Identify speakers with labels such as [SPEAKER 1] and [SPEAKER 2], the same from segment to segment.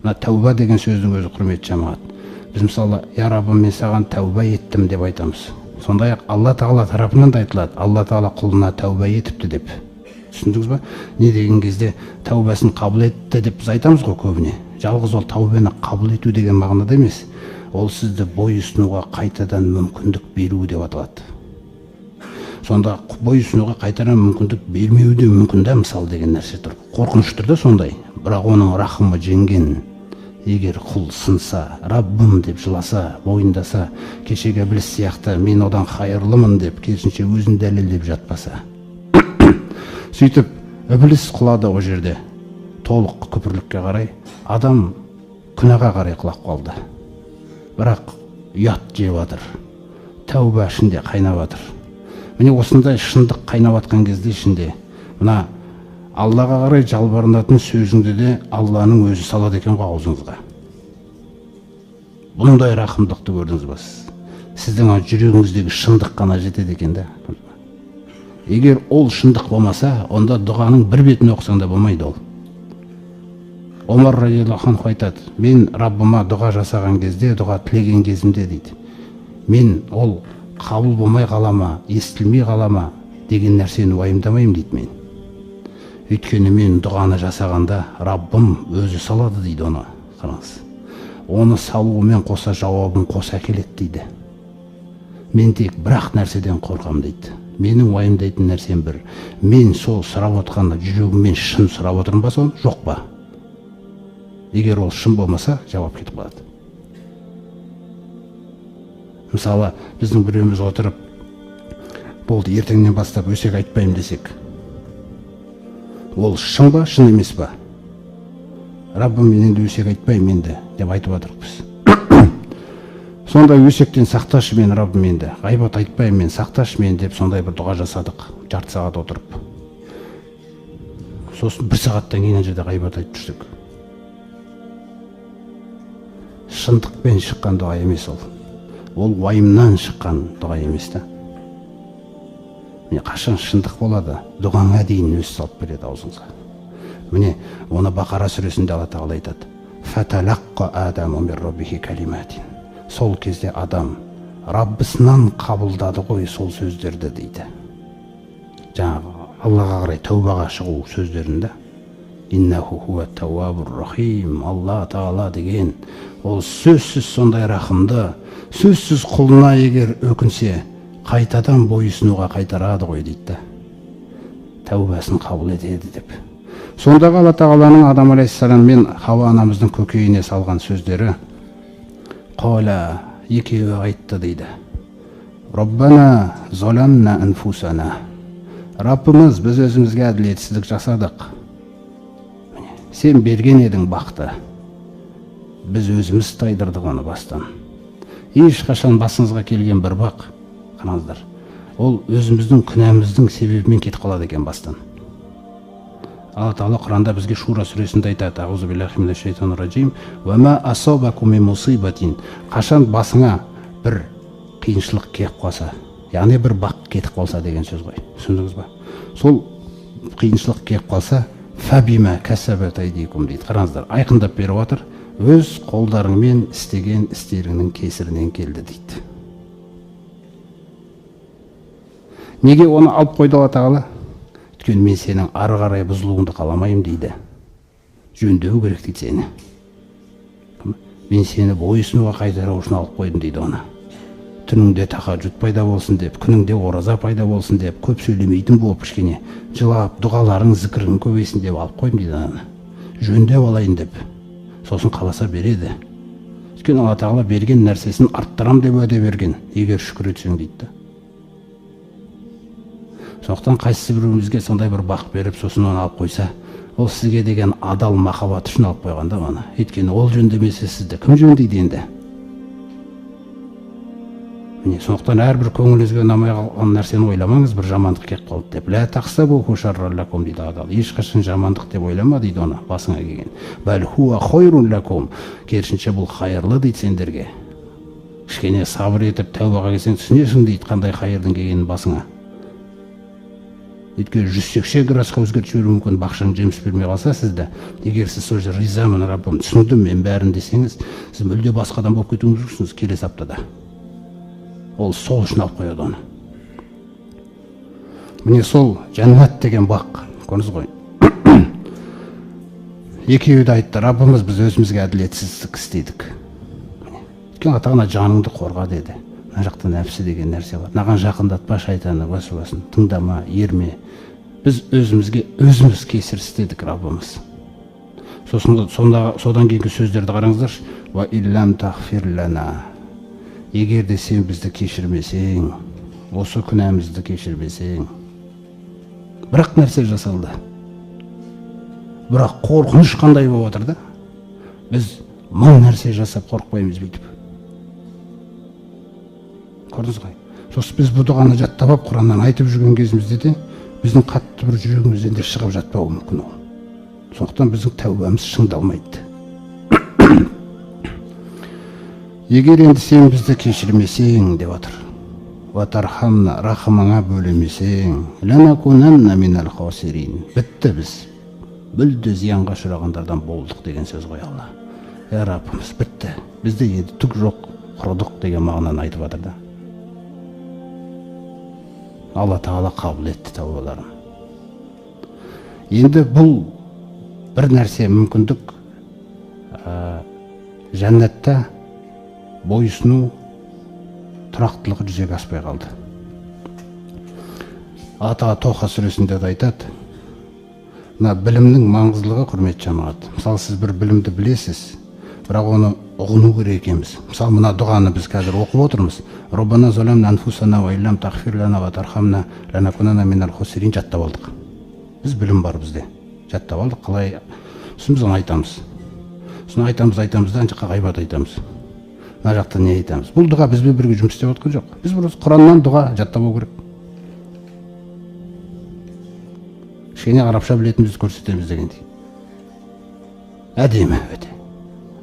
[SPEAKER 1] Мына тәуба деген сөздің өзі құрметті жамағат. Біз мысалы, я Раббым, мен саған тәуба еттім деп айтамыз. Сондай-ақ Алла Тағала тарапынан да айтылады, Алла Тағала құлына тәуба етіпті деп. Түсіндіңіз ба? Не деген кезде тәубасын қабыл етті деп біз айтамыз ғой көбіне. Жалғыз ол тәубаны қабыл ету деген мағынада емес. Ол сізді бойұсынуға қайтадан мүмкіндік беру деп аталады. Сонда бойұсынуға қайтадан мүмкіндік бермеуі де мүмкін да, мысалы деген нәрсе тұр. Қорқынышты да сондай. Бірақ оның рахымы жеңген. Егер құл сынса, Раббым деп жыласа, мойындаса, кешегі Ібліс сияқты мен одан хайырлымын деп, керісінше өзін дәлелдеп жатпаса. Сөйтіп, Ібліс құлады о жерде. Толық күпірлікке қарай, адам күнәға қарай құлап қалды. Бірақ ұят жеп жатыр. Тәуба ішінде қайнап жатыр. Міне осындай шындық қайнап жатқан кезде ішінде, мына Аллаға қарай жалбарынатын сөзіңді де Алланың өзі салады екен ғой аузыңызға. Бұндай рахымдықты көрдіңіз ба сіз? Сіздің жүрегіңіздегі шындық қана жетеді екен да. Егер ол шындық болмаса, онда дұғаның бір бетін оқысаң да болмайды ол. Омар радиаллаху анху айтады, мен Раббыма дұға жасаған кезде, дұға тілеген кезімде дейді, мен ол қабыл болмай қалама, естілмей қалама деген нәрсені уайымдамаймын дейді мен. Өйткені мен дұғаны жасағанда Раббым өзі салады дейді оны. Қараңыз. Оны салуымен қоса жауабын қоса әкеледі дейді. Мен тек бірақ нәрседен қорқам дейді. Менің уайымдайтын нәрсем бір. Мен сол сұрап отқанда жүрегіммен шын сұрап отырмын ба соны, жоқ па? Егер ол шын болмаса, жауап кетіп қалады. Мысалы, біздің біреуміз отырып, болды, ертеңнен бастап өсек айтпаймын десек, ол шын ба, шын емес па? Раббым, мен енді өсек айтпаймын енді деп айтып отырық біз. Сондай өсектен сақташы мен, Раббым, енді ғайбат айтпаймын мен, сақташы мен деп сондай бір дұға жасадық, жарты сағат отырып. Сосын бір сағаттан кейін жерде ғайбат айтып жүрсек. Шындықпен шыққан дұға емес ол. Ол уайымнан шыққан дұға емес та. Міне қашан шындық болады, дұғаңа дейін өз салып береді аузыңызға. Міне оны Бақара сүресінде Алла Тағала айтады. Фаталаққа адаму мир раббихи калиматин. Сол кезде адам Раббысынан қабылдады ғой сол сөздерді дейді. Жаңағы Аллаға қарай тәубаға шығу сөздерінде. Иннаху хуа тауабур рахим. Алла Тағала деген ол сөзсіз сондай рахымды, сөзсіз құлына егер өкінсе, қайтадан бойұсынуға қайтарады ғой дейді. Тәубасын қабыл етеді деп. Сондағы Алла Тағаланың Адам алейхиссалам мен Хауа анамыздың көкейіне салған сөздері, Қала, екеуі айтты дейді. Раббана золамна анфусана. Раббымыз, біз өзімізге әділетсіздік жасадық. Сен берген едің бақты. Біз өзіміз тайдырдық оны бастан. Ешқашан басыңызға келген бір бақ, қараңыздар, ол өзіміздің күнәміздің себебімен кетіп қалады екен бастан. Алла Тағала Құранда бізге Шура сүресінде айтады: Аузу биллахи минаш шайтанир раджим. Ва ма асабакум мин мусибатин. Қашан басыңа бір қиыншылық келіп қалса, яғни бір бақ кетіп қалса деген сөз ғой. Түсіндіңіз ба? Сол қиыншылық келіп қалса, фабима касабат айдикум дейді. Қараңыздар, айқындап беріп отыр. Өз қолдарыңмен істеген істеріңнің кесірінен келді дейді. Неге оны алып қойды Алла Тағала? Өйткені мен сенің ары қарай бұзылуыңды қаламаймын дейді. Жөндеу керек дейді сені. Мен сені бойұсынуға қайтару үшін алып қойдым дейді оны. Түніңде тахаджуд пайда болсын деп, күніңде ораза пайда болсын деп, көп сөйлемейтін болып кішкене жылап, дұғаларың, зікірің көбейсін деп алып қойдым дейді оны. Жөндеп алайын деп. Сосын қаласа береді. Өйткені Алла Тағала берген нәрсесін арттырам деп уәде берген. Егер шүкір етсең дейді. Сондықтан қайсысы біреуімізге сондай бір бақ беріп, сосын оны алып қойса, ол сізге деген адал махаббат үшін алып қойғанда оны. Өйткені ол жөндемесе сізді кім жөндейді енді? Міне, сондықтан әрбір көңіліңізге ұнамай қалған нәрсені ойламаңыз, бір жамандық келіп қалды деп. Ля тахсабуху шарран лакум дейді Алла. Ешқашан жамандық деп ойлама дейді оны басыңа келген. Бәл хуа хойрун лакум. Керісінше бұл хайырлы дейді сендерге. Кішкене сабыр етіп тәубаға келсең түсінесің дейді қандай хайырдың келгенін басыңа. Өйткені 180 градусқа өзгертіп жіберуі мүмкін, бақшаның жеміс бермей қалса сізді. Егер сіз сол жерде ризамын Раббым, түсіндім мен бәрін десеңіз, сіз мүлде басқа адам болып кетуіңіз мүмкінсіз келесі аптада. Ол сол үшін алып қояды оны. Міне сол жәннат деген бақ, көрдіңіз ғой. Екеуі де айтты, Раббымыз, біз өзімізге әділетсіздік істедік. Өйткені ата-ана жаныңды қорға деді. Мына жақта нәпсі деген нәрсе бар. Маған жақындатпа шайтаны, басын тыңдама, ерме. Біз өзіміз кесір істедік, Раббымыз. Содан кейінгі сөздерді қараңыздаршы. Ва иллам тағфир лана. Егер де сен бізді кешірмесең, осы күнәмізді кешірмесең. Бірақ нәрсе жасалды. Бірақ қорқыныш қандай болып отыр да? Біз мың нәрсе жасап қорықпаймыз бүйтіп. Көрдіңіз ғой? Сосын біз бұл дұғаны жаттап алып Құраннан айтып жүрген кезімізде де біздің қатты бір жүрегімізден де шығып жатпауы мүмкін ол. Сондықтан біздің тәубамыз шыңдалмайды. Егер енді сен бізді кешірмесең деп отыр. Ватархамна, рахымыңа бөлемесең, ланакунанна минал хасирин. Бітті біз. Мүлде зиянға ұшырағандардан болдық деген сөз ғой Алла. Раббымыз, бітті. Бізде енді түк жоқ, құрыдық деген мағынаны айтып жатыр да. Алла Тағала қабыл етті тәубаларын. Енді бұл бір нәрсе мүмкіндік, жәннатта бойсыну тұрақтылығы жүзеге аспай қалды. Ата Тоха сүресінде де айтады, білімнің маңыздылығы, құрметті жамағат. Мысалы, сіз бір білімді білесіз, бірақ оны ұғыну керек екенбіз. Мысалы, мына дұғаны біз қазір оқып отырмыз. Роббана заламна анфусана ва иллам тағфир лана ва тархамна ланакунанна минал хасирин жаттап алдық. Біз білім бар бізде. Жаттап алдық. Қалай? Сосын біз оны айтамыз. Сосын айтамыз да, ана жаққа ғайбат айтамыз. Мына жақта не айтамыз? Бұл дұға бізбен бірге жұмыс істеп отқан жоқ. Біз просто Құраннан дұға жаттап алу керек. Кішкене арабша білетінімізді көрсетеміз дегендей. Әдемі өте.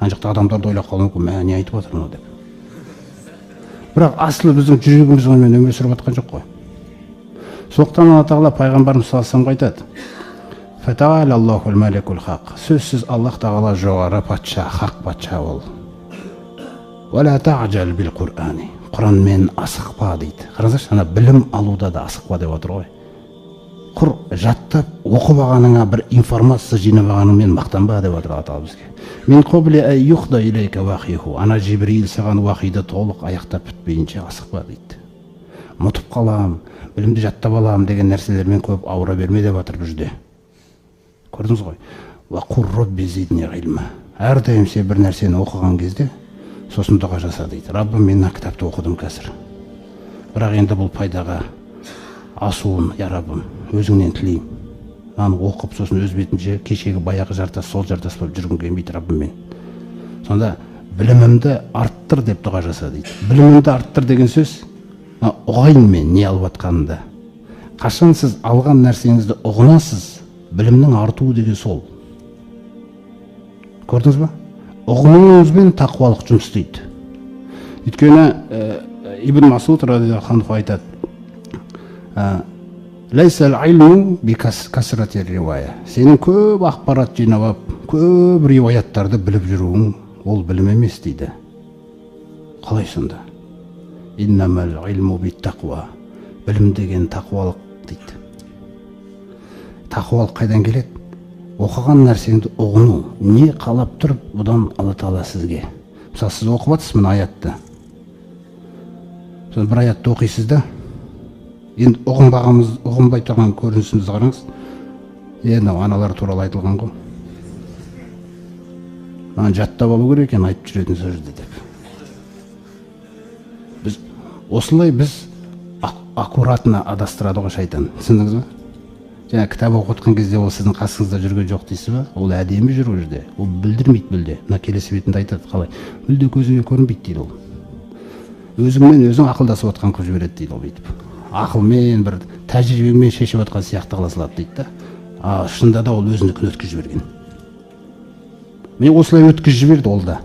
[SPEAKER 1] Ана жақта адамдарды ойлап қалуы мүмкін, мә не айтып отыр мынау деп. Бірақ асылы біздің жүрегіміз онымен өмір сүріп жатқан жоқ қой. Сондықтан Алла Тағала пайғамбарымыз саллаллаху алейхи айтады. Фатаал Аллахул маликул хақ. Сөзсіз Аллах Тағала жоғары патша, хақ патша ол. Вала таъжал бил Құр'ани. Құранмен асықпа дейді. Қараңыздаршы, ана білім алуда да асықпа деп отыр ғой. Құр жаттап оқып алғаныңа бір информация жинап алғаныңмен мақтанба деп отыр Алла Тағала бізге. Min qabli an yuhda ilayka wahyihu. Ана Жибрил саған уахиді толық аяқтап бітпейінше асықпа дейді. Ұмытып қалам, білімді жаттап алам деген нәрселермен көп ауыра берме деп отыр бұл жерде. Көрдіңіз ғой? Ва қур робби зидни илма. Әрдайым сен бір нәрсені оқыған кезде сосын дұға жаса дейді. Раббым, мен мына кітапты оқыдым қазір. Бірақ енді бұл пайдаға асуын, я Раббым, өзіңнен тілеймін. Аны оқып, сосын өз бетінше кешегі баяғы жартас, сол жартас болып жүргім келмейді Раббым мен. Сонда білімімді арттыр деп дұға жаса дейді. Білімімді арттыр деген сөз, ұғайын мен не алып жатқанымды. Қашан сіз алған нәрсеңізді ұғынасыз, білімнің артуы деген сол. Көрдіңіз ба? Ұғынуыңызбен тақуалық жұмыс істейді. Өйткені Ибн Масуд радиаллаху анху айтады, Лайсал илму би касрати ривая. Сенің көп ақпарат жинап алып, көп риуаяттарды біліп жүруің ол білім емес дейді. Қалай сонда? Иннамал илму бит тақва. Білім деген тақуалық дейді. Тақуалық қайдан келеді? Оқыған нәрсеңді ұғыну. Не қалап тұрып, бұдан Алла Тағала сізге. Мысалы, сіз оқып жатсыз мына аятты. Сосын бір аятты оқисыз да, енді ұғынбай тұрған көрінісімізді қараңыз. Енді аналар туралы айтылған ғой. Маған жаттап алу керек екен айтып жүретін сөзді деп. Осылай біз аккуратно адастырады ғой шайтан. Түсіндіңіз ба? Жаңа кітап оқытқан кезде ол сіздің қасыңызда жүрген жоқ дейсіз ба? Ол әдемі жүр ол жерде. Ол білдірмейді мүлде. Мына келесі бетінде айтады қалай. Мүлде көзіңе көрінбейді дейді ол. Өзіңмен өзің ақылдасып отқан қылып жібереді дейді ол бүйтіп. Ақылмен бір тәжірибемен шешіп отқан сияқты қыла салады дейді да. Шынында да ол өзінікін өткізіп жіберген. Мен осылай өткізіп жіберді ол да.